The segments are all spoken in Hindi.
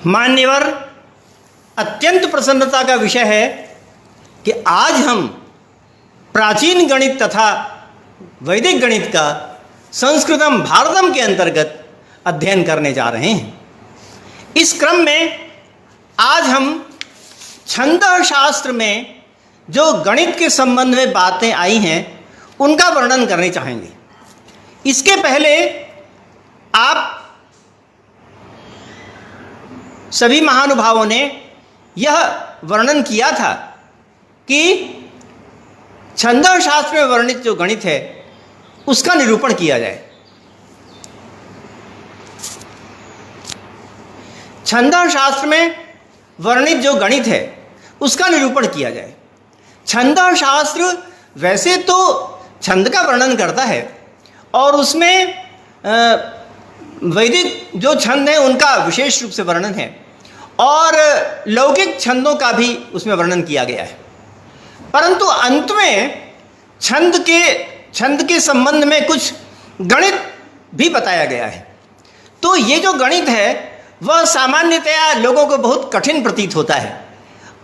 मान्यवर, अत्यंत प्रसन्नता का विषय है कि आज हम प्राचीन गणित तथा वैदिक गणित का संस्कृतम भारतम के अंतर्गत अध्ययन करने जा रहे हैं। इस क्रम में आज हम छंद शास्त्र में जो गणित के संबंध में बातें आई हैं उनका वर्णन करने चाहेंगे। इसके पहले आप सभी महानुभावों ने यह वर्णन किया था कि छंद शास्त्र में वर्णित जो गणित है उसका निरूपण किया जाए। छंद शास्त्र में वर्णित जो गणित है उसका निरूपण किया जाए। छंद शास्त्र वैसे तो छंद का वर्णन करता है और उसमें वैदिक जो छंद हैं उनका विशेष रूप से वर्णन है और लौकिक छंदों का भी उसमें वर्णन किया गया है, परंतु अंत में छंद के संबंध में कुछ गणित भी बताया गया है। तो ये जो गणित है वह सामान्यतया लोगों को बहुत कठिन प्रतीत होता है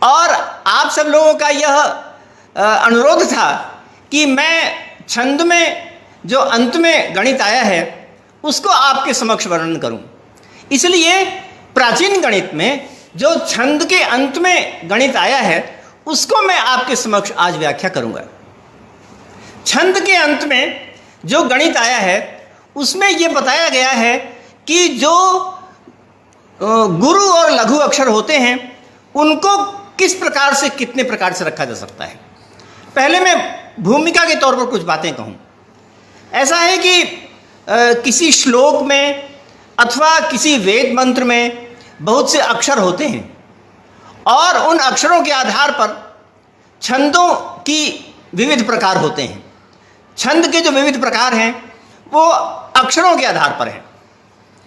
और आप सब लोगों का यह अनुरोध था कि मैं छंद में जो अंत में गणित आया है उसको आपके समक्ष वर्णन करूं। इसलिए प्राचीन गणित में जो छंद के अंत में गणित आया है उसको मैं आपके समक्ष आज व्याख्या करूंगा। छंद के अंत में जो गणित आया है उसमें यह बताया गया है कि जो गुरु और लघु अक्षर होते हैं उनको किस प्रकार से कितने प्रकार से रखा जा सकता है। पहले मैं भूमिका के तौर पर कुछ बातें कहूं। ऐसा है कि किसी श्लोक में अथवा किसी वेद मंत्र में बहुत से अक्षर होते हैं और उन अक्षरों के आधार पर छंदों की विविध प्रकार होते हैं। छंद के जो विविध प्रकार हैं वो अक्षरों के आधार पर हैं।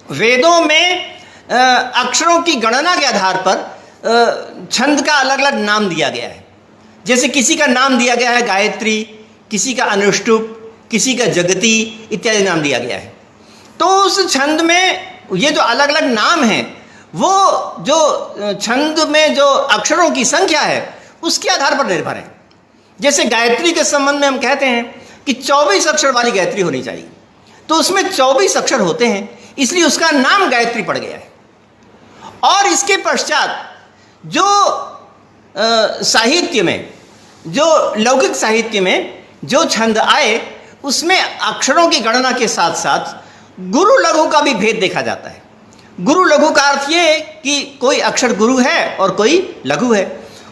वेदों में अक्षरों की गणना के आधार पर छंद का अलग अलग नाम दिया गया है। जैसे किसी का नाम दिया गया है गायत्री, किसी का अनुष्टुप, किसी का जगती इत्यादि नाम दिया गया है। तो उस छंद में ये जो अलग अलग नाम हैं वो जो छंद में जो अक्षरों की संख्या है उसके आधार पर निर्भर है। जैसे गायत्री के संबंध में हम कहते हैं कि 24 अक्षर वाली गायत्री होनी चाहिए, तो उसमें 24 अक्षर होते हैं इसलिए उसका नाम गायत्री पड़ गया है। और इसके पश्चात जो साहित्य में, जो लौकिक साहित्य में जो छंद आए उसमें अक्षरों की गणना के साथ साथ गुरु लघु का भी भेद देखा जाता है। गुरु लघु का अर्थ ये है कि कोई अक्षर गुरु है और कोई लघु है,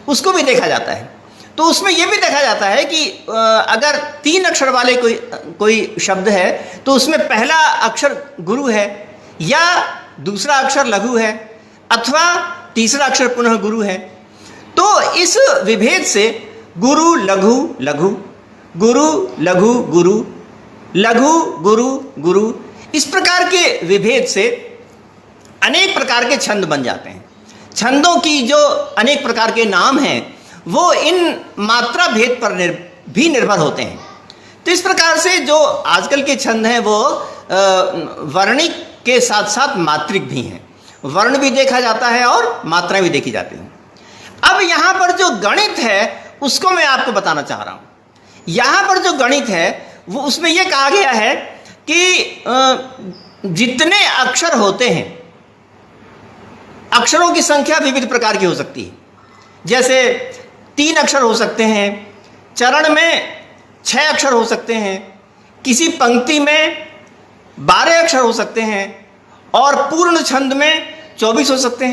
उसको भी देखा जाता है। तो उसमें यह भी देखा जाता है कि अगर 3 अक्षर वाले कोई शब्द है तो उसमें पहला अक्षर गुरु है या दूसरा अक्षर लघु है अथवा तीसरा अक्षर पुनः गुरु है। तो इस विभेद से गुरु लघु लघु, गुरु लघु गुरु, लघु गुरु गुरु, इस प्रकार के विभेद से अनेक प्रकार के छंद बन जाते हैं। छंदों की जो अनेक प्रकार के नाम हैं वो इन मात्रा भेद पर भी निर्भर होते हैं। तो इस प्रकार से जो आजकल के छंद हैं वो वर्णिक के साथ साथ मात्रिक भी हैं। वर्ण भी देखा जाता है और मात्राएं भी देखी जाती हैं। अब यहाँ पर जो गणित है उसको मैं आपको बताना चाह रहा हूँ। यहाँ पर जो गणित है वो उसमें यह कहा गया है कि जितने अक्षर होते हैं, अक्षरों की संख्या विविध प्रकार की हो सकती है। जैसे 3 अक्षर हो सकते हैं, चरण में 6 अक्षर हो सकते हैं, किसी पंक्ति में 12 अक्षर हो सकते हैं और पूर्ण छंद में 24 हो सकते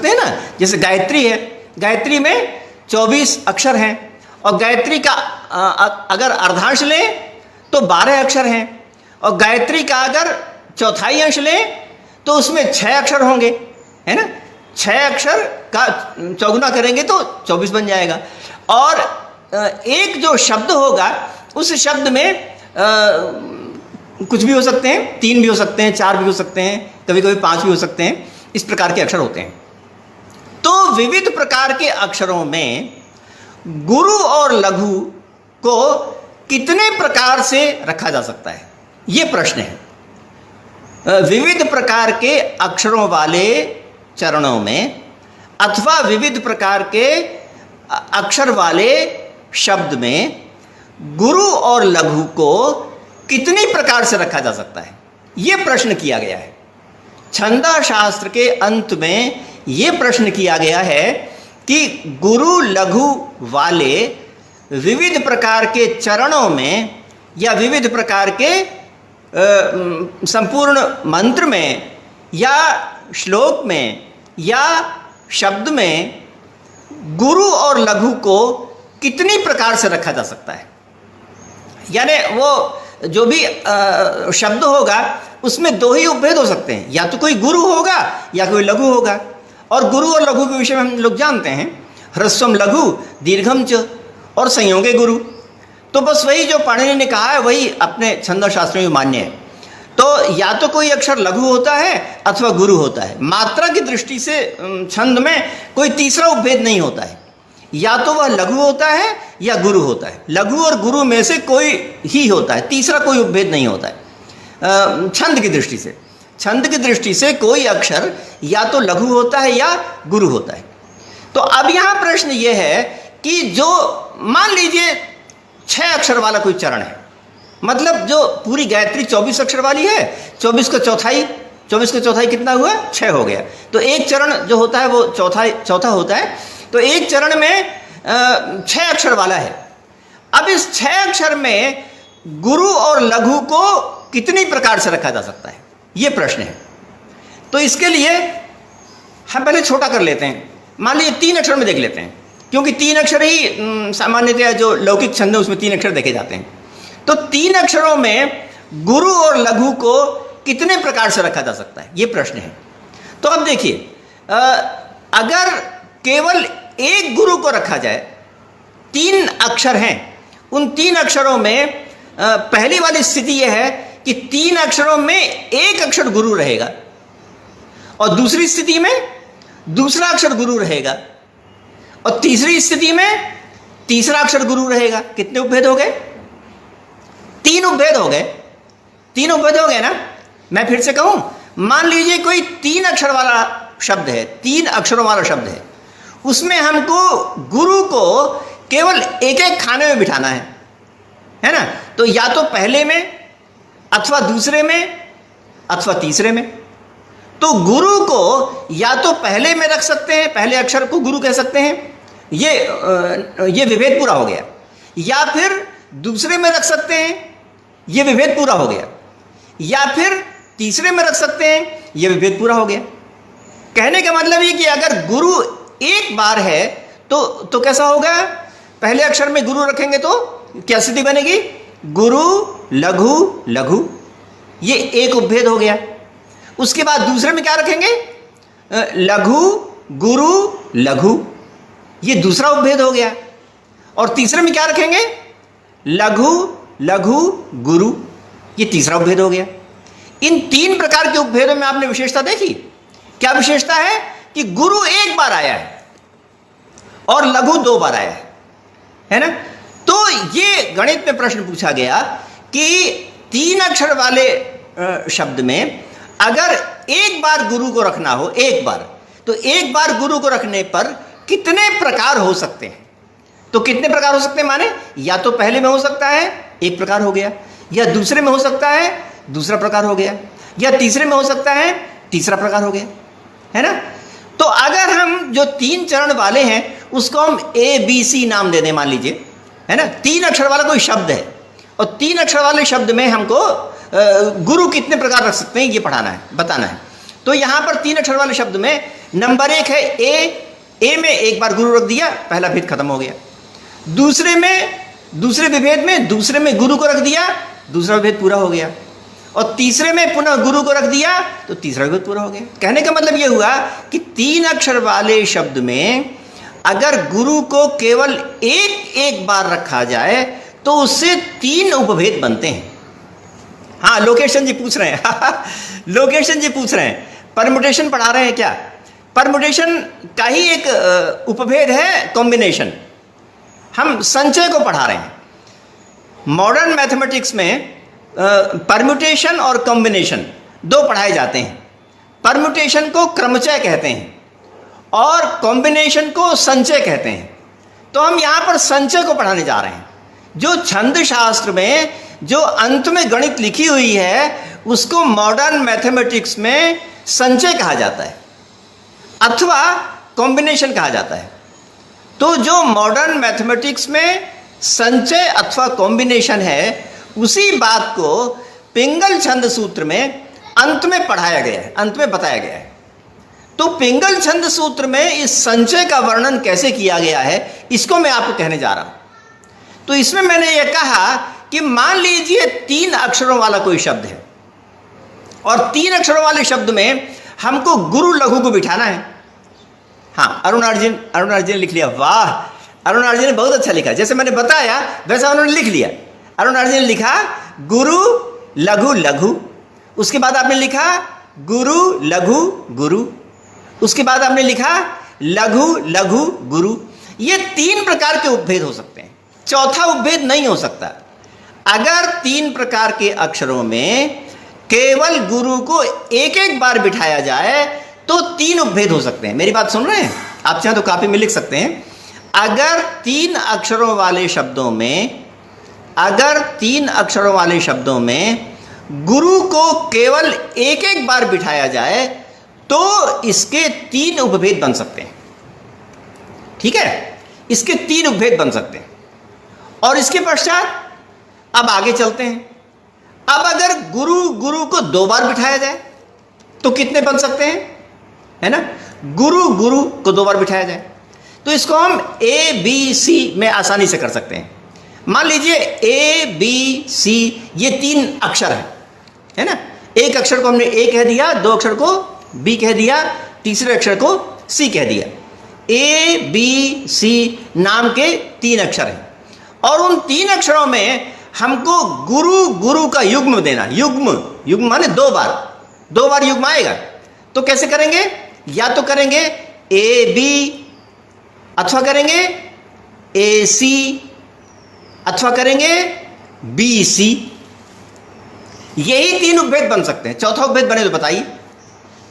हैं ना। जैसे गायत्री है, गायत्री में 24 अक्षर हैं और गायत्री का अगर अर्धांश लें तो 12 अक्षर हैं और गायत्री का अगर चौथाई अंश लें तो उसमें 6 अक्षर होंगे, है ना। 6 अक्षर का चौगुना करेंगे तो 24 बन जाएगा। और एक जो शब्द होगा उस शब्द में कुछ भी हो सकते हैं, 3 भी हो सकते हैं, 4 भी हो सकते हैं, कभी कभी 5 भी हो सकते हैं। इस प्रकार के अक्षर होते हैं। तो विविध प्रकार के अक्षरों में गुरु और लघु को कितने प्रकार से रखा जा सकता है, ये प्रश्न है। विविध प्रकार के अक्षरों वाले चरणों में अथवा विविध प्रकार के अक्षर वाले शब्द में गुरु और लघु को कितनी प्रकार से रखा जा सकता है, ये प्रश्न किया गया है। छंदा शास्त्र के अंत में ये प्रश्न किया गया है कि गुरु लघु वाले विविध प्रकार के चरणों में या विविध प्रकार के संपूर्ण मंत्र में या श्लोक में या शब्द में गुरु और लघु को कितनी प्रकार से रखा जा सकता है। यानी वो जो भी शब्द होगा उसमें दो ही उपभेद हो सकते हैं, या तो कोई गुरु होगा या कोई लघु होगा। और गुरु और लघु के विषय में हम लोग जानते हैं, ह्रस्वम लघु दीर्घम च और संयोगे गुरु। तो बस वही जो पाणिनि ने कहा है वही अपने छंद शास्त्रों में मान्य है। तो या तो कोई अक्षर लघु होता है अथवा गुरु होता है। मात्रा की दृष्टि से छंद में कोई तीसरा उपभेद नहीं होता है, या तो वह लघु होता है या गुरु होता है। लघु और गुरु में से कोई ही होता है, तीसरा कोई उपभेद नहीं होता है छंद की दृष्टि से। छंद की दृष्टि से कोई अक्षर या तो लघु होता है या गुरु होता है। तो अब यहाँ प्रश्न ये है कि जो मान लीजिए 6 अक्षर वाला कोई चरण है, मतलब जो पूरी गायत्री 24 अक्षर वाली है, 24 का चौथाई कितना हुआ, 6 हो गया। तो एक चरण जो होता है वो चौथा होता है। तो एक चरण में 6 अक्षर वाला है। अब इस 6 अक्षर में गुरु और लघु को कितनी प्रकार से रखा जा सकता है, ये प्रश्न है। तो इसके लिए हम पहले छोटा कर लेते हैं, मान लीजिए 3 अक्षर में देख लेते हैं, क्योंकि 3 अक्षर ही सामान्यतया जो लौकिक छंद है उसमें 3 अक्षर देखे जाते हैं। तो 3 अक्षरों में गुरु और लघु को कितने प्रकार से रखा जा सकता है, ये प्रश्न है। तो अब देखिए, अगर केवल एक गुरु को रखा जाए, 3 अक्षर हैं, उन 3 अक्षरों में पहली वाली स्थिति यह है कि 3 अक्षरों में एक अक्षर गुरु रहेगा और दूसरी स्थिति में दूसरा अक्षर गुरु रहेगा और तीसरी स्थिति में तीसरा अक्षर गुरु रहेगा। कितने उपभेद हो गए? 3 उपभेद हो गए। 3 उपभेद हो गए ना। मैं फिर से कहूं, मान लीजिए कोई 3 अक्षर वाला शब्द है, 3 अक्षरों वाला शब्द है, उसमें हमको गुरु को केवल एक एक खाने में बिठाना है ना। तो या तो पहले में अथवा दूसरे में अथवा तीसरे में। तो गुरु को या तो पहले में रख सकते हैं, पहले अक्षर को गुरु कह सकते हैं, ये विभेद पूरा हो गया। या फिर दूसरे में रख सकते हैं, ये विभेद पूरा हो गया। या फिर तीसरे में रख सकते हैं, ये विभेद पूरा हो गया। कहने का मतलब ये कि अगर गुरु एक बार है तो कैसा होगा? पहले अक्षर में गुरु रखेंगे तो क्या स्थिति बनेगी? गुरु लघु लघु, ये एक उपभेद हो गया। उसके बाद दूसरे में क्या रखेंगे? लघु गुरु लघु, ये दूसरा उपभेद हो गया। और तीसरे में क्या रखेंगे? लघु लघु गुरु, ये तीसरा उपभेद हो गया। इन 3 प्रकार के उपभेदों में आपने विशेषता देखी। क्या विशेषता है? कि गुरु एक बार आया है और लघु 2 बार आया है ना। तो ये गणित में प्रश्न पूछा गया कि 3 अक्षर वाले शब्द में अगर एक बार गुरु को रखना हो, एक बार, तो एक बार गुरु को रखने पर कितने प्रकार हो सकते हैं? तो कितने प्रकार हो सकते हैं माने, या तो पहले में हो सकता है, एक प्रकार हो गया, या दूसरे में हो सकता है, दूसरा प्रकार हो गया, या तीसरे में हो सकता है, तीसरा प्रकार हो गया, है ना। तो अगर हम जो 3 चरण वाले हैं उसको हम ABC नाम दे दें, मान लीजिए, है ना। 3 अक्षर वाला कोई शब्द है और 3 अक्षर वाले शब्द में हमको गुरु कितने प्रकार रख सकते हैं ये पढ़ाना है, बताना है। तो यहाँ पर 3 अक्षर वाले शब्द में नंबर 1 है ए में एक बार गुरु रख दिया, पहला भेद खत्म हो गया। दूसरे विभेद में दूसरे में गुरु को रख दिया, दूसरा विभेद पूरा हो गया। और तीसरे में पुनः गुरु को रख दिया तो तीसरा विभेद पूरा हो गया। कहने का मतलब यह हुआ कि 3 अक्षर वाले शब्द में अगर गुरु को केवल एक बार रखा जाए तो उससे 3 उपभेद बनते हैं। हाँ, लोकेशन जी पूछ रहे हैं लोकेशन जी पूछ रहे हैं, परमुटेशन पढ़ा रहे हैं क्या? परमुटेशन का ही एक उपभेद है कॉम्बिनेशन। हम संचय को पढ़ा रहे हैं। मॉडर्न मैथमेटिक्स में परम्यूटेशन और कॉम्बिनेशन 2 पढ़ाए जाते हैं। परम्यूटेशन को क्रमचय कहते हैं और कॉम्बिनेशन को संचय कहते हैं। तो हम यहाँ पर संचय को पढ़ाने जा रहे हैं। जो छंद शास्त्र में जो अंत में गणित लिखी हुई है उसको मॉडर्न मैथमेटिक्स में संचय कहा जाता है अथवा कॉम्बिनेशन कहा जाता है। तो जो मॉडर्न मैथमेटिक्स में संचय अथवा कॉम्बिनेशन है उसी बात को पिंगल छंद सूत्र में अंत में पढ़ाया गया है, अंत में बताया गया है। तो पिंगल छंद सूत्र में इस संचय का वर्णन कैसे किया गया है इसको मैं आपको कहने जा रहा हूं। तो इसमें मैंने यह कहा कि मान लीजिए 3 अक्षरों वाला कोई शब्द है और 3 अक्षरों वाले शब्द में हमको गुरु लघु को बिठाना है। हाँ, अरुण अर्जुन लिख लिया। वाह, अरुण अर्जुन ने बहुत अच्छा लिखा। जैसे मैंने बताया वैसा उन्होंने लिख लिया। अरुण अर्जुन ने लिखा गुरु लघु लघु, उसके बाद आपने लिखा गुरु लघु गुरु, उसके बाद आपने लिखा लघु लघु गुरु। ये 3 प्रकार के उपभेद हो सकते हैं, चौथा उपभेद नहीं हो सकता। अगर 3 प्रकार के अक्षरों में केवल गुरु को एक एक बार बिठाया जाए तो 3 उपभेद हो सकते हैं। मेरी बात सुन रहे हैं? आप चाहें तो कॉपी में लिख सकते हैं। अगर 3 अक्षरों वाले शब्दों में, अगर 3 अक्षरों वाले शब्दों में गुरु को केवल एक एक बार बिठाया जाए तो इसके 3 उपभेद बन सकते हैं। ठीक है, इसके 3 उपभेद बन सकते हैं। और इसके पश्चात अब आगे चलते हैं। अब अगर गुरु गुरु को 2 बार बिठाया जाए तो कितने बन सकते हैं, है ना? गुरु गुरु को 2 बार बिठाया जाए तो इसको हम ए बी सी में आसानी से कर सकते हैं। मान लीजिए ए बी सी ये 3 अक्षर है ना? एक अक्षर को हमने ए कह दिया, 2 अक्षर को बी कह दिया, तीसरे अक्षर को सी कह दिया। ए बी सी नाम के 3 अक्षर हैं और उन 3 अक्षरों में हमको गुरु गुरु का युग्म देना। युग्म माने 2 बार युग्म आएगा। तो कैसे करेंगे? या तो करेंगे ए बी अथवा करेंगे ए सी अथवा करेंगे बी सी। यही 3 उपभेद बन सकते हैं। चौथा उपभेद बने तो बताइए।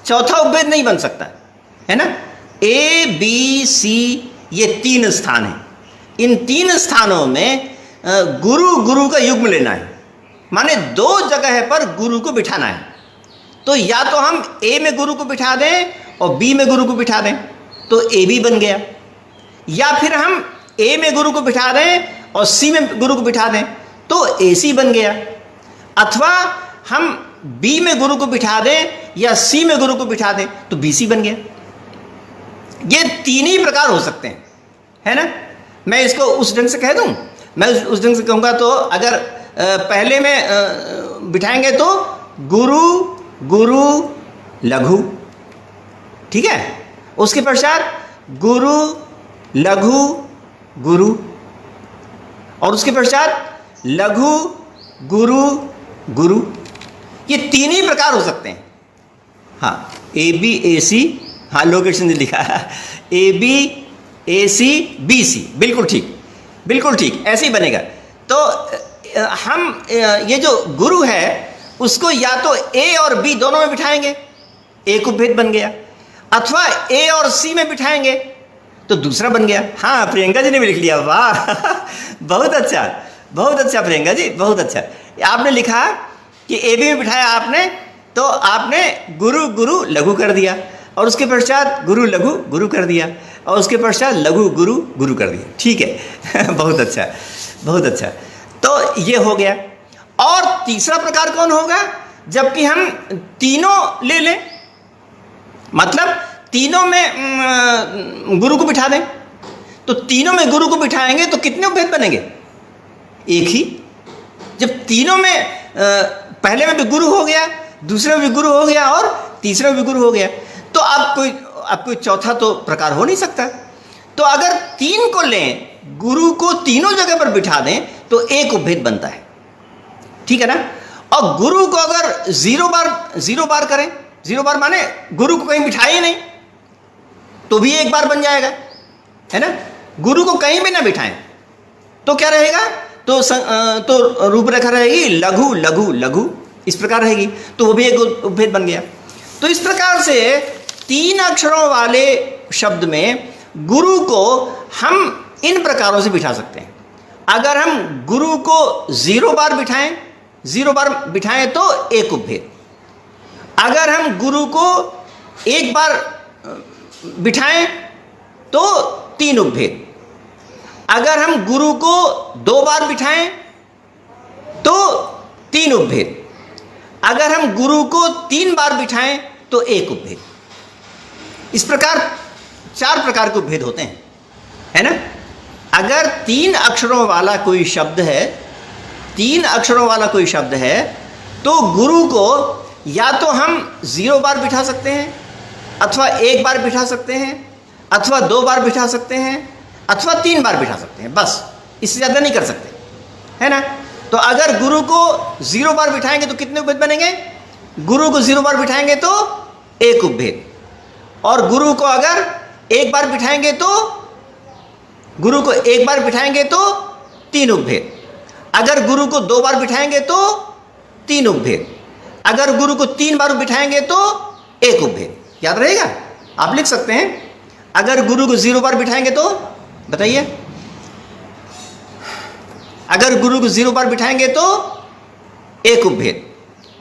चौथा उपभेद नहीं बन सकता, है ना? ए बी सी ये 3 स्थान हैं। इन 3 स्थानों में गुरु गुरु का युग्म लेना है, माने 2 जगह पर गुरु को बिठाना है। तो या तो हम ए में गुरु को बिठा दें और बी में गुरु को बिठा दें तो ए बी बन गया, या फिर हम ए में गुरु को बिठा दें और सी में गुरु को बिठा दें तो ए सी बन गया, अथवा हम बी में गुरु को बिठा दें या सी में गुरु को बिठा दें तो बी सी बन गया। ये 3 ही प्रकार हो सकते हैं, है ना? मैं इसको उस ढंग से कह दूं, मैं उस ढंग से कहूँगा तो अगर पहले में बिठाएंगे तो गुरु गुरु लघु, ठीक है? उसके पश्चात गुरु लघु गुरु और उसके पश्चात लघु गुरु गुरु। ये 3 ही प्रकार हो सकते हैं। हाँ, ए बी ए सी, हाँ लोकेशन लिखा है A B A C B C, बिल्कुल ठीक, बिल्कुल ठीक, ऐसे ही बनेगा। तो हम ये जो गुरु है उसको या तो ए और बी दोनों में बिठाएंगे, एक उपभेद बन गया, अथवा ए और सी में बिठाएंगे तो दूसरा बन गया। हाँ, प्रियंका जी ने भी लिख लिया। वाह बहुत अच्छा, बहुत अच्छा प्रियंका जी, बहुत अच्छा। आपने लिखा कि ए बी में बिठाया आपने तो आपने गुरु गुरु लघु कर दिया और उसके पश्चात गुरु लघु गुरु कर दिया और उसके पश्चात लघु गुरु गुरु कर दिया। ठीक है बहुत अच्छा, बहुत अच्छा। तो ये हो गया। और तीसरा प्रकार कौन होगा? जबकि हम तीनों ले लें, मतलब तीनों में गुरु को बिठा दें तो तीनों में गुरु को बिठाएंगे तो कितने उपभेद बनेंगे? एक ही। जब तीनों में पहले में भी गुरु हो गया, दूसरे में भी गुरु हो गया और तीसरे में भी गुरु हो गया तो अब कोई चौथा तो प्रकार हो नहीं सकता। तो अगर 3 को लें, गुरु को तीनों जगह पर बिठा दें तो एक उपभेद बनता है, ठीक है ना? और गुरु को अगर 0 बार करें, 0 बार माने गुरु को कहीं बिठाए ही नहीं तो भी 1 बार बन जाएगा, है ना? गुरु को कहीं भी ना बिठाएं तो क्या रहेगा? तो रूपरेखा रहेगी लघु लघु लघु, इस प्रकार रहेगी, तो वो भी एक उपभेद बन गया। तो इस प्रकार से 3 अक्षरों वाले शब्द में गुरु को हम इन प्रकारों से बिठा सकते हैं। अगर हम गुरु को 0 बार बिठाएं तो एक उपभेद। अगर हम गुरु को 1 बार बिठाएं तो 3 उपभेद। अगर हम गुरु को 2 बार बिठाएं तो 3 उपभेद। अगर हम गुरु को 3 बार बिठाएं तो 1 उपभेद। इस प्रकार 4 प्रकार के उपभेद होते हैं, है ना। अगर 3 अक्षरों वाला कोई शब्द है, 3 अक्षरों वाला कोई शब्द है, तो गुरु को या तो हम 0 बार बिठा सकते हैं, अथवा 1 बार बिठा सकते हैं, अथवा 2 बार बिठा सकते हैं, अथवा 3 बार बिठा सकते हैं। बस, इससे ज़्यादा नहीं कर सकते, है ना। तो अगर गुरु को 0 बार बिठाएंगे तो कितने उपभेद बनेंगे? गुरु को 0 बार बिठाएंगे तो 1 उपभेद, और गुरु को अगर 1 बार बिठाएंगे तो 3 उपभेद। अगर गुरु को 2 बार बिठाएंगे तो 3 उपभेद। अगर गुरु को 3 बार बिठाएंगे तो 1 उपभेद। याद रहेगा, आप लिख सकते हैं। अगर गुरु को 0 बार बिठाएंगे तो बताइए, अगर गुरु को 0 बार बिठाएंगे तो 1 उपभेद।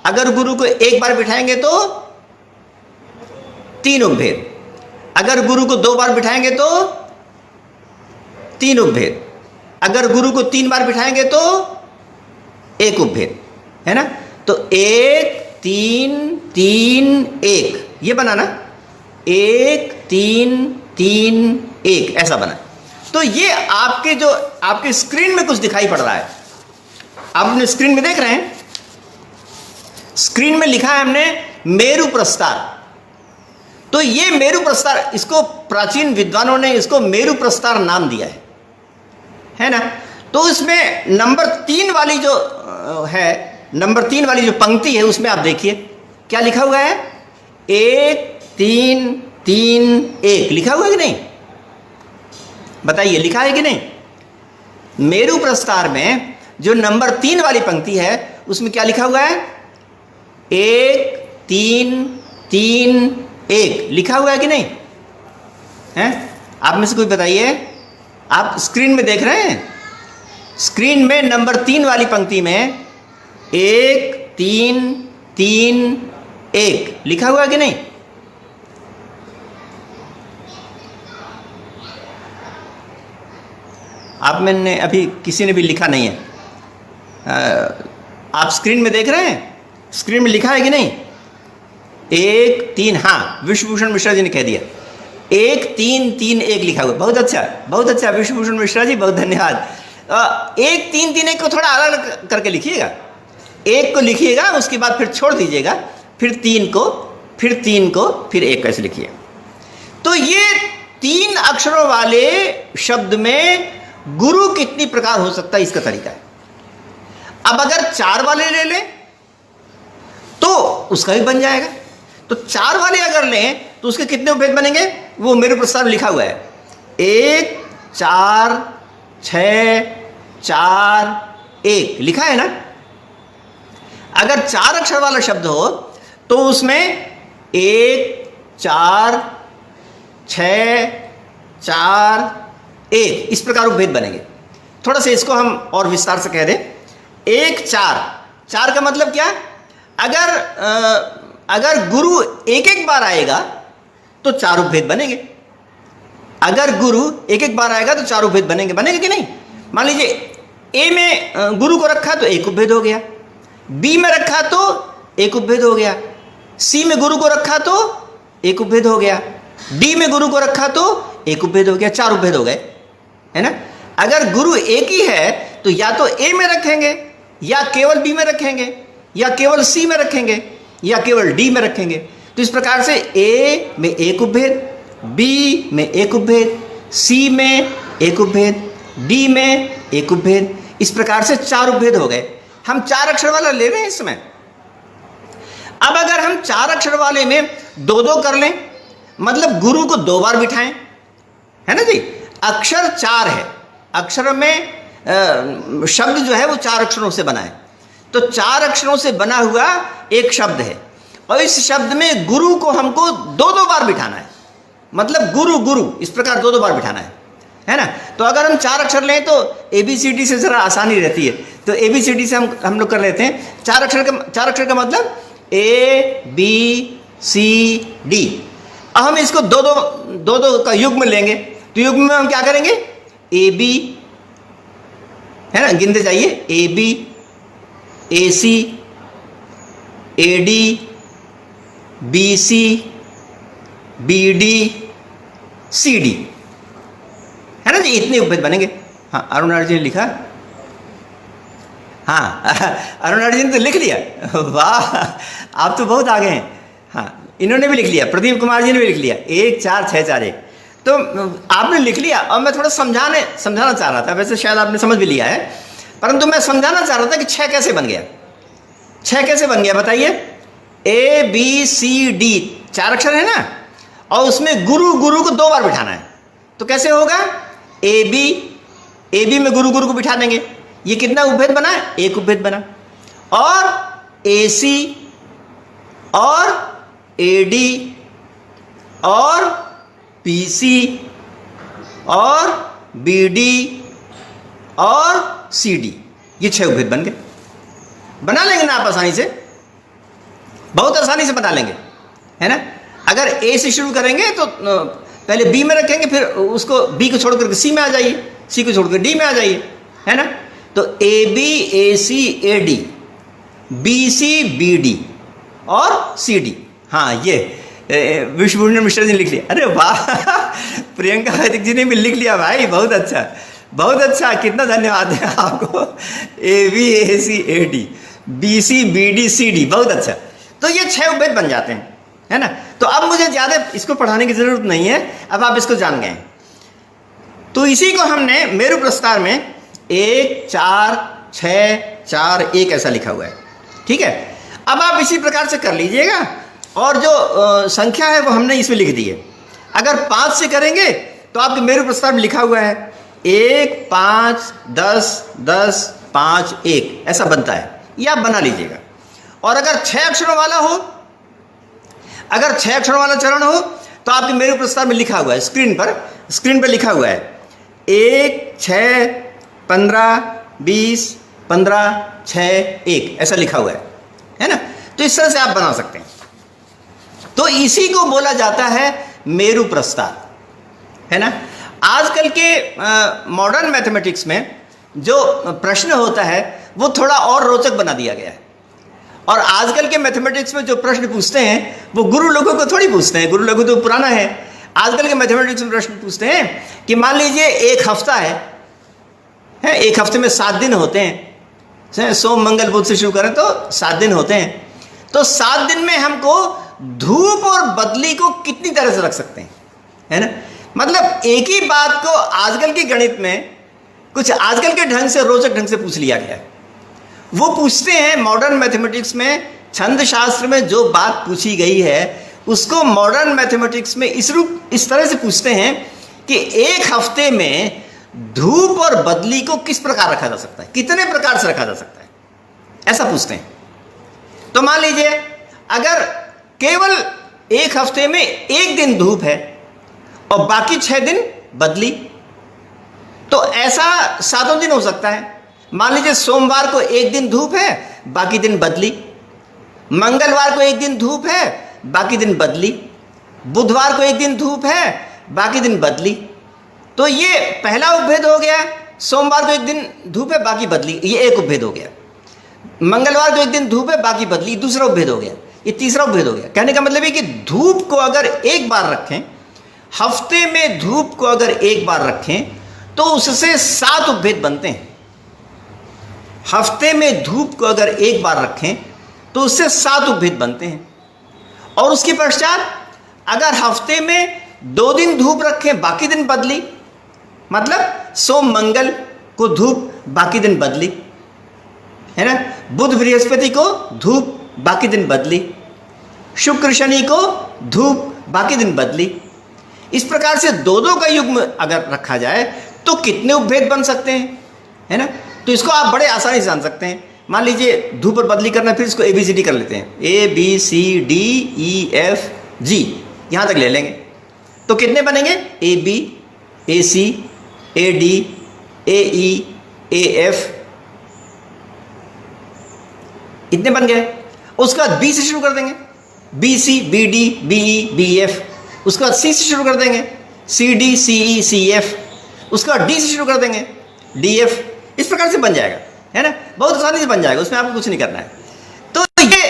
अगर गुरु को 1 बार बिठाएंगे तो 3 उपभेद। अगर गुरु को 2 बार बिठाएंगे तो 3 उपभेद। अगर गुरु को 3 बार बिठाएंगे तो 1 उपभेद, है ना। तो 1 3 3 1 ये बना ना, 1 3 3 1 ऐसा बना। तो ये आपके स्क्रीन में कुछ दिखाई पड़ रहा है, आप अपने स्क्रीन में देख रहे हैं। स्क्रीन में लिखा है हमने मेरु प्रस्तार। तो ये मेरु प्रस्तार, इसको प्राचीन विद्वानों ने इसको मेरु प्रस्तार नाम दिया है ना। तो इसमें नंबर 3 वाली जो है, नंबर 3 वाली जो पंक्ति है, उसमें आप देखिए क्या लिखा हुआ है, 1 3 3 1 लिखा हुआ है कि नहीं? बताइए, लिखा है कि नहीं? मेरु प्रस्तार में जो नंबर 3 वाली पंक्ति है, उसमें क्या लिखा हुआ है? 1 3 3 1 लिखा हुआ है कि नहीं है? आप में से कोई बताइए। आप स्क्रीन में देख रहे हैं, स्क्रीन में नंबर 3 वाली पंक्ति में 1 3 3 1 लिखा हुआ है कि नहीं? आप में ने अभी किसी ने भी लिखा नहीं है। आप स्क्रीन में देख रहे हैं, स्क्रीन में लिखा है कि नहीं? 1 3, हाँ, विश्वभूषण मिश्रा जी ने कह दिया 1 3 3 1 लिखा हुआ। बहुत अच्छा, बहुत अच्छा विश्वभूषण मिश्रा जी, बहुत धन्यवाद। 1 3 3 1 को थोड़ा अलग करके लिखिएगा। 1 को लिखिएगा, उसके बाद फिर छोड़ दीजिएगा, फिर 3 को, फिर 3 को, फिर 1 कैसे लिखिए। तो ये 3 अक्षरों वाले शब्द में गुरु कितनी प्रकार हो सकता है, इसका तरीका है। अब अगर 4 वाले ले लें तो उसका भी बन जाएगा। तो 4 वाले अगर लें तो उसके कितने उपभेद बनेंगे? वो मेरे प्रस्ताव में लिखा हुआ है, 1 4 6 4 1 लिखा है ना। अगर 4 अक्षर वाला शब्द हो तो उसमें 1 4 6 4 1 इस प्रकार उपभेद बनेंगे। थोड़ा सा इसको हम और विस्तार से कह दें। 1 4 4 का मतलब क्या? अगर गुरु 1 बार आएगा तो 4 उपभेद बनेंगे। अगर गुरु 1 बार आएगा तो 4 उपभेद बनेंगे कि नहीं? मान लीजिए ए में गुरु को रखा तो 1 उपभेद हो गया, बी में रखा तो 1 उपभेद हो गया, सी में गुरु को रखा तो 1 उपभेद हो गया, डी में गुरु को रखा तो 1 उपभेद हो गया, 4 उपभेद हो गए, है ना। अगर गुरु एक ही है तो या तो ए में रखेंगे, या केवल बी में रखेंगे, या केवल सी में रखेंगे, या केवल डी में रखेंगे। तो इस प्रकार से ए में 1 उपभेद, बी में 1 उपभेद, सी में 1 उपभेद, डी में 1 उपभेद, इस प्रकार से 4 उपभेद हो गए। हम 4 अक्षर वाला ले रहे हैं इस समय। अब अगर हम 4 अक्षर वाले में 2-2 कर लें, मतलब गुरु को 2 बार बिठाएं, है ना जी। अक्षर 4 है, अक्षर में शब्द जो है वो 4 अक्षरों से बना है। तो 4 अक्षरों से बना हुआ एक शब्द है, और इस शब्द में गुरु को हमको दो दो बार बिठाना है, मतलब गुरु गुरु इस प्रकार दो दो बार बिठाना है ना। तो अगर हम 4 अक्षर लें तो ABCD से ज़रा आसानी रहती है, तो ABCD से हम लोग कर लेते हैं। 4 अक्षर का मतलब ABCD। अब हम इसको दो दो का युग्म लेंगे, तो युग्म में हम क्या करेंगे, AB है ना, गिनते जाइए, AB AC AD BC BD CD, है ना जी, इतने उपभेद बनेंगे। हाँ, अरुणार्जी ने लिखा, हाँ अरुणार्जी ने तो लिख लिया, वाह आप तो बहुत आगे हैं। हाँ, इन्होंने भी लिख लिया, प्रदीप कुमार जी ने भी लिख लिया, 1 4 6 4 1। तो आपने लिख लिया, और मैं थोड़ा समझाना चाह रहा था, वैसे शायद आपने समझ भी लिया है, परंतु मैं समझाना चाह रहा था कि 6 कैसे बन गया, 6 कैसे बन गया बताइए। ABCD 4 अक्षर है ना, और उसमें गुरु गुरु को 2 बार बिठाना है, तो कैसे होगा, AB में गुरु गुरु को बिठा देंगे, ये कितना उपभेद बना है, 1 उपभेद बना। और AC और AD और PC और BD और CD, ये 6 उपभेद बन गए। बना लेंगे ना आप आसानी से, बहुत आसानी से बना लेंगे, है ना। अगर A से शुरू करेंगे तो पहले B में रखेंगे, फिर उसको B को छोड़ करके C में आ जाइए, C को छोड़ कर D में आ जाइए, है ना। तो AB AC AD BC BD और CD, हाँ ये विश्वभूषण मिश्रा जी ने लिख लिया। अरे वाह प्रियंका वैदिक जी ने भी लिख लिया भाई, बहुत अच्छा बहुत अच्छा, कितना धन्यवाद है आपको। AB AC AD BC BD CD, बहुत अच्छा। तो ये 6 उपभेद बन जाते हैं, है ना। तो अब मुझे ज़्यादा इसको पढ़ाने की ज़रूरत नहीं है, अब आप इसको जान गए। तो इसी को हमने मेरु प्रस्तार में 1 4 6 4 1 ऐसा लिखा हुआ है, ठीक है। अब आप इसी प्रकार से कर लीजिएगा, और जो संख्या है वो हमने इसमें लिख दी है। अगर 5 से करेंगे तो आपके मेरु प्रस्तार में लिखा हुआ है 1 5 10 10 5 1 ऐसा बनता है, ये आप बना लीजिएगा। और अगर 6 अक्षरों वाला हो, अगर 6 अक्षरों वाला चरण हो, तो आपके मेरु प्रस्तार में लिखा हुआ है, स्क्रीन पर लिखा हुआ है 1 6 15 20 15 6 1 ऐसा लिखा हुआ है ना। तो इस तरह से आप बना सकते हैं। तो इसी को बोला जाता है मेरु प्रस्तार, है ना। आजकल के मॉडर्न मैथमेटिक्स में जो प्रश्न होता है वो थोड़ा और रोचक बना दिया गया है। और आजकल के मैथमेटिक्स में जो प्रश्न पूछते हैं वो गुरु लोगों को थोड़ी पूछते हैं, गुरु लोगों तो पुराना है। आजकल के मैथमेटिक्स में प्रश्न पूछते हैं कि मान लीजिए 1 हफ्ता है, 1 हफ्ते में 7 दिन होते हैं, सोम मंगल बुध से शुरू करें तो 7 दिन होते हैं। तो 7 दिन में हमको धूप और बदली को कितनी तरह से रख सकते हैं, है ना। मतलब एक ही बात को आजकल के गणित में कुछ आजकल के ढंग से, रोचक ढंग से पूछ लिया गया है। वो पूछते हैं मॉडर्न मैथमेटिक्स में, छंद शास्त्र में जो बात पूछी गई है उसको मॉडर्न मैथमेटिक्स में इस तरह से पूछते हैं कि 1 हफ्ते में धूप और बदली को किस प्रकार रखा जा सकता है, कितने प्रकार से रखा जा सकता है, ऐसा पूछते हैं। तो मान लीजिए अगर केवल 1 हफ्ते में 1 दिन धूप है और बाकी 6 दिन बदली, तो ऐसा 7 दिन हो सकता है। मान लीजिए सोमवार को 1 दिन धूप है, बाकी दिन बदली, मंगलवार को 1 दिन धूप है, बाकी दिन बदली, बुधवार को 1 दिन धूप है, बाकी दिन बदली। तो ये पहला उपभेद हो गया। सोमवार को 1 दिन धूप है, बाकी बदली, ये एक उपभेद हो गया। मंगलवार को 1 दिन धूप है, बाकी बदली, दूसरा उपभेद हो गया। ये तीसरा उपभेद हो गया। कहने का मतलब है कि धूप को अगर एक बार रखें, हफ्ते में धूप को अगर एक बार रखें तो उससे 7 उपभेद बनते हैं। हफ्ते में धूप को अगर एक बार रखें तो उससे 7 उपभेद बनते हैं। और उसके पश्चात अगर हफ्ते में 2 दिन धूप रखें, बाकी दिन बदली, मतलब सोम मंगल को धूप, बाकी दिन बदली, है ना। बुध बृहस्पति को धूप, बाकी दिन बदली, शुक्र शनि को धूप, बाकी दिन बदली। इस प्रकार से 2-2 का युग्म अगर रखा जाए तो कितने उपभेद बन सकते हैं, है ना। तो इसको आप बड़े आसानी से जान सकते हैं मान लीजिए धू पर बदली करना, फिर इसको ABCD कर लेते हैं, ABCDEFG, यहाँ तक ले लेंगे। तो कितने बनेंगे? AB, AC, AD, AE, AF, इतने बन गए। उसके बाद B से शुरू कर देंगे, BC, BD, BE, BF। उसके बाद C से शुरू कर देंगे, CD, CE, CF। उसके बाद D से शुरू कर देंगे, DF। इस प्रकार से बन जाएगा, है ना, बहुत आसानी से बन जाएगा, उसमें आपको कुछ नहीं करना है। तो ये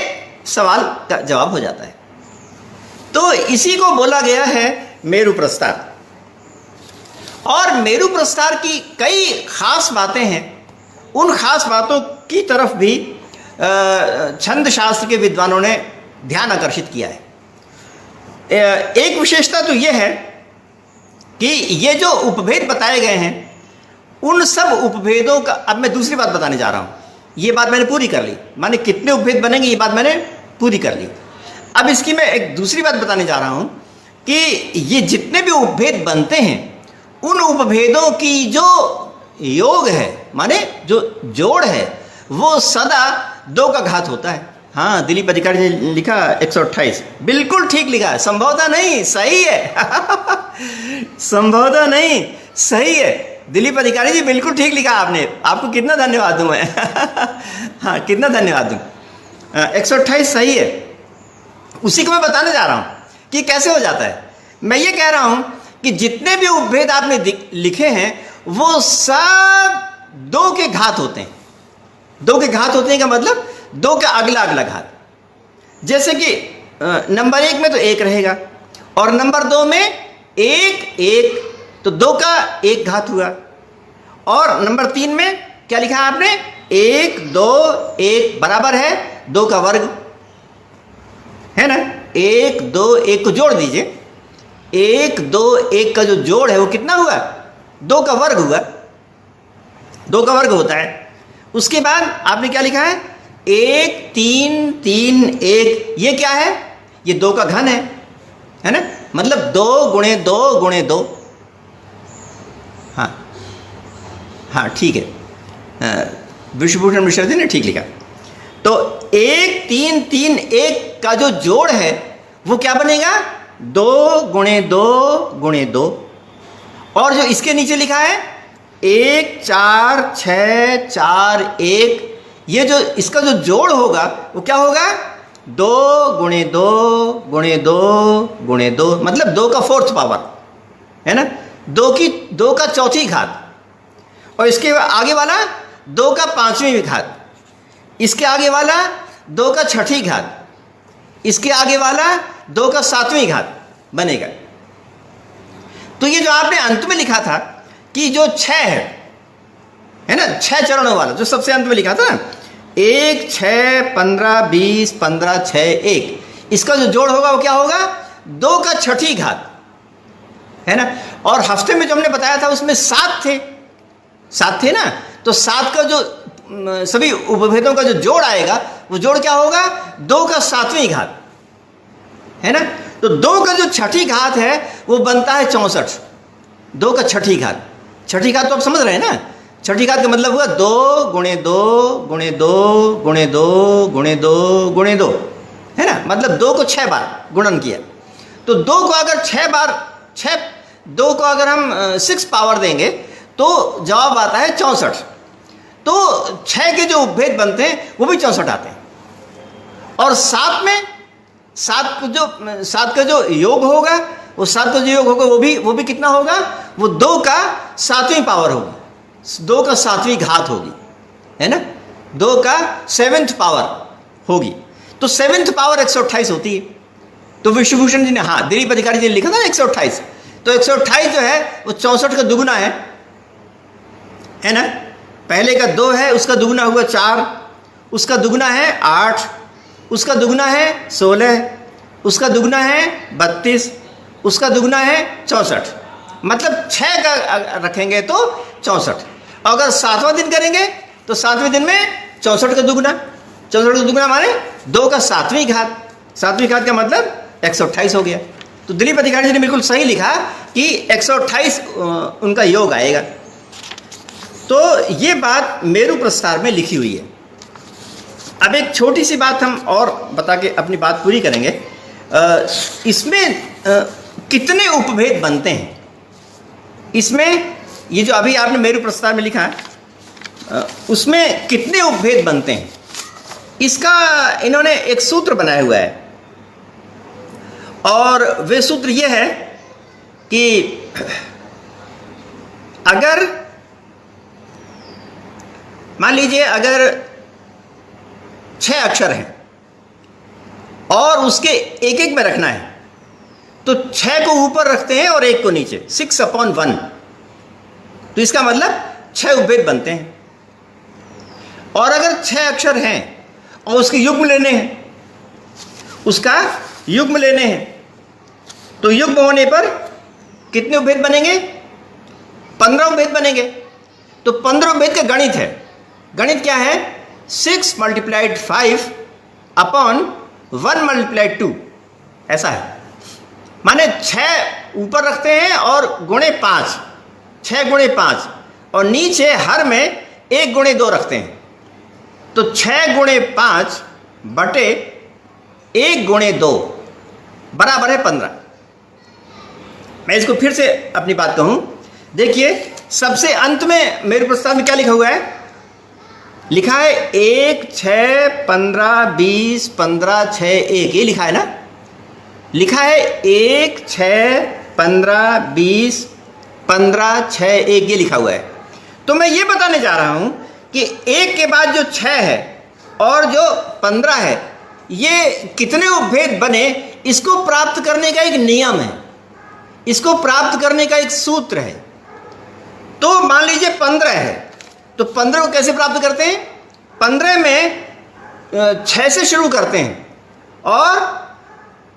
सवाल का जवाब हो जाता है। तो इसी को बोला गया है मेरु प्रस्तार। और मेरु प्रस्तार की कई खास बातें हैं। उन खास बातों की तरफ भी छंद शास्त्र के विद्वानों ने ध्यान आकर्षित किया है। एक विशेषता तो यह है कि ये जो उपभेद बताए गए हैं, उन सब उपभेदों का, अब मैं दूसरी बात बताने जा रहा हूँ। ये बात मैंने पूरी कर ली, माने कितने उपभेद बनेंगे ये बात मैंने पूरी कर ली। अब इसकी मैं एक दूसरी बात बताने जा रहा हूँ कि ये जितने भी उपभेद बनते हैं, उन उपभेदों की जो योग है, माने जो जोड़ है, वो सदा 2 का घात होता है। हाँ, दिलीप अधिकारी ने लिखा 128, बिल्कुल ठीक लिखा है। संभवतः नहीं, सही है। संभवतः नहीं, सही है। दिलीप अधिकारी जी बिल्कुल ठीक लिखा आपने, आपको कितना धन्यवाद दूं मैं। हाँ, कितना धन्यवाद दूं। 128 सही है। उसी को मैं बताने जा रहा हूं कि कैसे हो जाता है। मैं ये कह रहा हूं कि जितने भी उपभेद आपने लिखे हैं, वो सब 2 के घात होते हैं। 2 के घात होते हैं का मतलब 2 का अगला अगला घात। जैसे कि नंबर 1 में तो 1 रहेगा, और नंबर 2 में 1 1, तो 2 का 1 घात हुआ। और नंबर 3 में क्या लिखा है आपने? 1 2 1 बराबर है 2 का वर्ग, है ना। 1 2 1 को जोड़ दीजिए। 1 2 1 का जो जोड़ है वो कितना हुआ? 2 का वर्ग हुआ। 2 का वर्ग होता है। उसके बाद आपने क्या लिखा है? 1 3 3 1। ये क्या है? ये 2 का घन है ना, मतलब 2 गुणे 2 गुणे 2। हाँ हाँ, ठीक है, विश्वभूषण मिश्र जी ने ठीक लिखा। तो 1 3 3 1 का जो जोड़ है वो क्या बनेगा? 2 गुणे 2 गुणे 2। और जो इसके नीचे लिखा है 1 4 6 4 1, ये जो इसका जो जोड़ होगा वो क्या होगा? 2 गुणे 2 गुणे 2 गुणे 2, मतलब 2 का 4th पावर, है ना, 2 का 4थी घात। और इसके आगे वाला 2 का 5वीं घात, इसके आगे वाला 2 का 6ठी घात, इसके आगे वाला 2 का 7वीं घात बनेगा। तो ये जो आपने अंत में लिखा था कि जो 6 है ना, 6 चरणों वाला जो सबसे अंत में लिखा था ना, 1 6 15 20 15 6 1, इसका जो जोड़ होगा वो क्या होगा? 2 का 6ठी घात, है ना। और हफ्ते में जो हमने बताया था उसमें 7 थे ना, तो 7 का जो सभी उपभेदों का जो जोड़ आएगा वो जोड़ क्या होगा? 2 का 7वीं घात, है ना। तो 2 का जो 6ठी घात है वो बनता है 64। 2 का 6ठी घात, 6ठी घात तो आप समझ रहे हैं ना। 6ठी घात का मतलब हुआ 2 गुणे 2 गुणे 2 गुणे 2 गुणे 2 गुणे 2, है ना, मतलब 2 को 6 बार गुणन किया। तो 2 को अगर 6 बार 2 को अगर हम 6 पावर देंगे तो जवाब आता है 64। तो 6 के जो उपभेद बनते हैं वो भी 64 आते हैं। और 7 का जो योग होगा, वो 7 का जो योग होगा वो भी कितना होगा? वो 2 का 7वीं पावर होगी, 2 का 7वीं घात होगी, है ना, 2 का 7th पावर होगी। तो 7th पावर 128 होती है। तो विश्वभूषण जी ने, हाँ, दिलीप अधिकारी जी ने लिखा था 128। तो 128 जो है वो 64 का दुगुना है ना। पहले का 2 है, उसका दुगुना हुआ 4, उसका दुगुना है 8, उसका दुगुना है 16, उसका दुगुना है 32, उसका दुगुना है 64। मतलब 6 का रखेंगे तो 64। अगर 7वां दिन करेंगे तो 7वें दिन में 64 का दुगुना, 64 का दुगुना माने 2 का 7वीं घात, 7वीं घात का मतलब 128 हो गया। तो दिलीप अधिकारी जी ने बिल्कुल सही लिखा कि 128 उनका योग आएगा। तो ये बात मेरु प्रस्तार में लिखी हुई है। अब एक छोटी सी बात हम और बता के अपनी बात पूरी करेंगे। इसमें कितने उपभेद बनते हैं? इसमें ये जो अभी आपने मेरु प्रस्ताव में लिखा है उसमें कितने उपभेद बनते हैं, इसका इन्होंने एक सूत्र बनाया हुआ है। और वे सूत्र ये है कि अगर मान लीजिए अगर 6 अक्षर हैं और उसके एक एक में रखना है तो 6 को ऊपर रखते हैं और 1 को नीचे, 6/1। तो इसका मतलब 6 उपभेद बनते हैं। और अगर 6 अक्षर हैं और उसके युग्म लेने हैं, उसका युग्म लेने हैं, तो युग्म होने पर कितने उपभेद बनेंगे? 15 उपभेद बनेंगे। तो 15 उपभेद का गणित है। गणित क्या है? 6 × 5 / 1 × 2 ऐसा है। माने 6 ऊपर रखते हैं और गुणे 5, 6 × 5, और नीचे हर में 1 × 2 रखते हैं। तो 6 × 5 बटे 1 × 2 बराबर है 15। मैं इसको फिर से अपनी बात कहूं, देखिए सबसे अंत में मेरे प्रस्ताव में क्या लिखा हुआ है? लिखा है 1, 6, 15, 20, 15, 6, 1, ये लिखा है ना? लिखा है 1, 6, 15, 20, 15, 6, 1, ये लिखा हुआ है। तो मैं ये बताने जा रहा हूं कि 1 के बाद जो 6 है और जो 15 है, ये कितने उपभेद बने, इसको प्राप्त करने का एक नियम है, इसको प्राप्त करने का एक सूत्र है। तो मान लीजिए 15 है, तो 15 को कैसे प्राप्त करते हैं? 15 में 6 से शुरू करते हैं और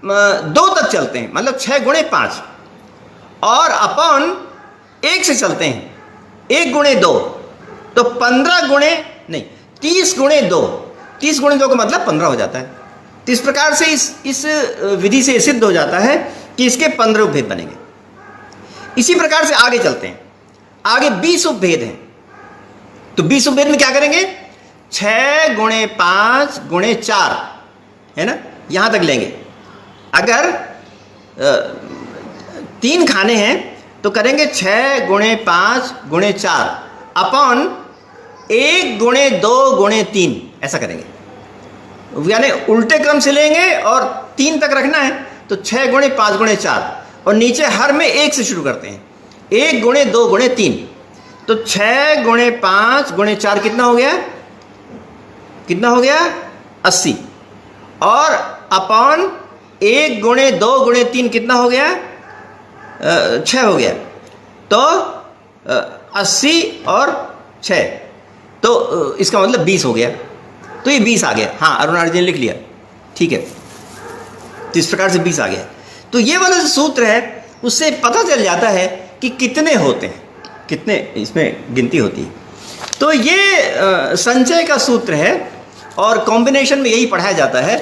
2 तक चलते हैं, मतलब 6 × 5, और अपॉन 1 से चलते हैं, 1 × 2, तो 15 गुणे नहीं 30 × 2, 30 × 2 का मतलब 15 हो जाता है। तो इस प्रकार से इस विधि से सिद्ध हो जाता है कि इसके 15 उपभेद बनेंगे। इसी प्रकार से आगे चलते हैं, आगे 20 उपभेद हैं। तो 20 उपभेद में क्या करेंगे? 6 × 5 × 4 है ना, यहां तक लेंगे। अगर 3 खाने हैं तो करेंगे 6 × 5 × 4 अपॉन 1 × 2 × 3 ऐसा करेंगे। यानी उल्टे क्रम से लेंगे और 3 तक रखना है, तो 6 × 5 × 4, और नीचे हर में 1 से शुरू करते हैं, 1 × 2 × 3। तो 6 × 5 × 4 कितना हो गया? कितना हो गया? 80। और अपॉन 1 × 2 × 3 कितना हो गया? 6 हो गया। तो 80 और 6, तो इसका मतलब 20 हो गया। तो ये 20 आ गया। हाँ, अरुणार्जुन ने लिख लिया, ठीक है। तो इस प्रकार से 20 आ गया। तो ये वाला जो सूत्र है उससे पता चल जाता है कि कितने होते हैं, कितने इसमें गिनती होती है। तो ये संचय का सूत्र है और कॉम्बिनेशन में यही पढ़ाया जाता है।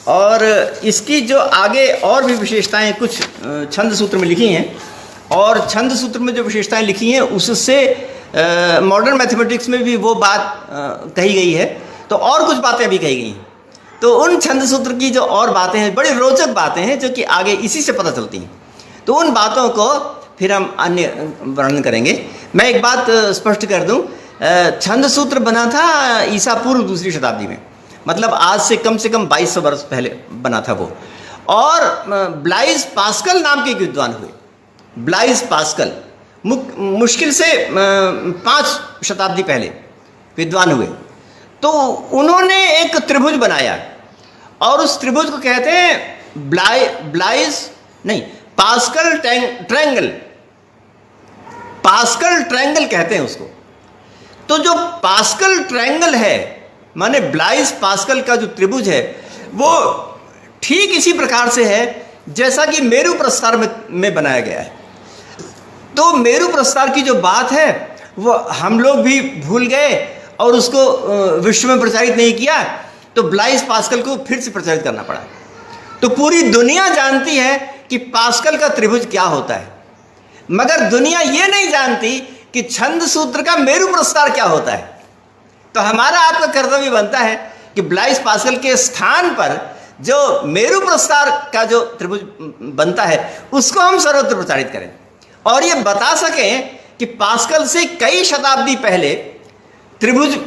और इसकी जो आगे और भी विशेषताएं कुछ छंद सूत्र में लिखी हैं, और छंद सूत्र में जो विशेषताएं लिखी हैं उससे मॉडर्न मैथमेटिक्स में भी वो बात कही गई है। तो और कुछ बातें भी कही गई हैं। तो उन छंद सूत्र की जो और बातें हैं, बड़ी रोचक बातें हैं जो कि आगे इसी से पता चलती हैं। तो उन बातों को फिर हम अन्य वर्णन करेंगे। मैं एक बात स्पष्ट कर दूं, छंद सूत्र बना था ईसा पूर्व 2री शताब्दी में, मतलब आज से कम 2200 वर्ष पहले बना था वो। और ब्लाइज पास्कल नाम के एक विद्वान हुए, ब्लाइज पास्कल, मुश्किल से 5 शताब्दी पहले विद्वान हुए। तो उन्होंने एक त्रिभुज बनाया और उस त्रिभुज को कहते हैं पास्कल ट्रायंगल, पास्कल ट्रायंगल कहते हैं उसको। तो जो पास्कल ट्रायंगल है, माने ब्लाइज पास्कल का जो त्रिभुज है, वो ठीक इसी प्रकार से है जैसा कि मेरु प्रस्तार में बनाया गया है। तो मेरु प्रस्तार की जो बात है वो हम लोग भी भूल गए और उसको विश्व में प्रचारित नहीं किया, तो ब्लाइज पास्कल को फिर से प्रचारित करना पड़ा। तो पूरी दुनिया जानती है कि पास्कल का त्रिभुज क्या होता है, मगर दुनिया ये नहीं जानती कि छंद सूत्र का मेरु प्रस्तार क्या होता है। तो हमारा आपका कर्तव्य बनता है कि ब्लाइस पास्कल के स्थान पर जो मेरु प्रस्तार का जो त्रिभुज बनता है उसको हम सर्वत्र प्रचारित करें और ये बता सकें कि पास्कल से कई शताब्दी पहले त्रिभुज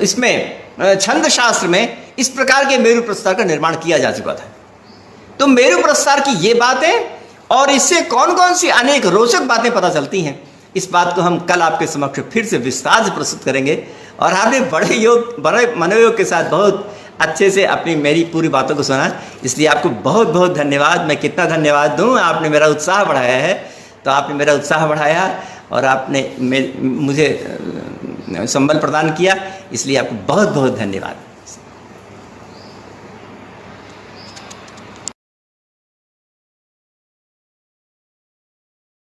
इसमें छंद शास्त्र में इस प्रकार के मेरु प्रस्तार का निर्माण किया जा चुका था। तो मेरु प्रस्तार की ये बातें और इससे कौन कौन सी अनेक रोचक बातें पता चलती हैं, इस बात को हम कल आपके समक्ष फिर से विस्तार से प्रस्तुत करेंगे। और आपने बड़े मनोयोग के साथ बहुत अच्छे से अपनी मेरी पूरी बातों को सुना, इसलिए आपको बहुत बहुत धन्यवाद। मैं कितना धन्यवाद दूं, आपने मेरा उत्साह बढ़ाया है। तो आपने मेरा उत्साह बढ़ाया और आपने मुझे संबल प्रदान किया, इसलिए आपको बहुत बहुत धन्यवाद।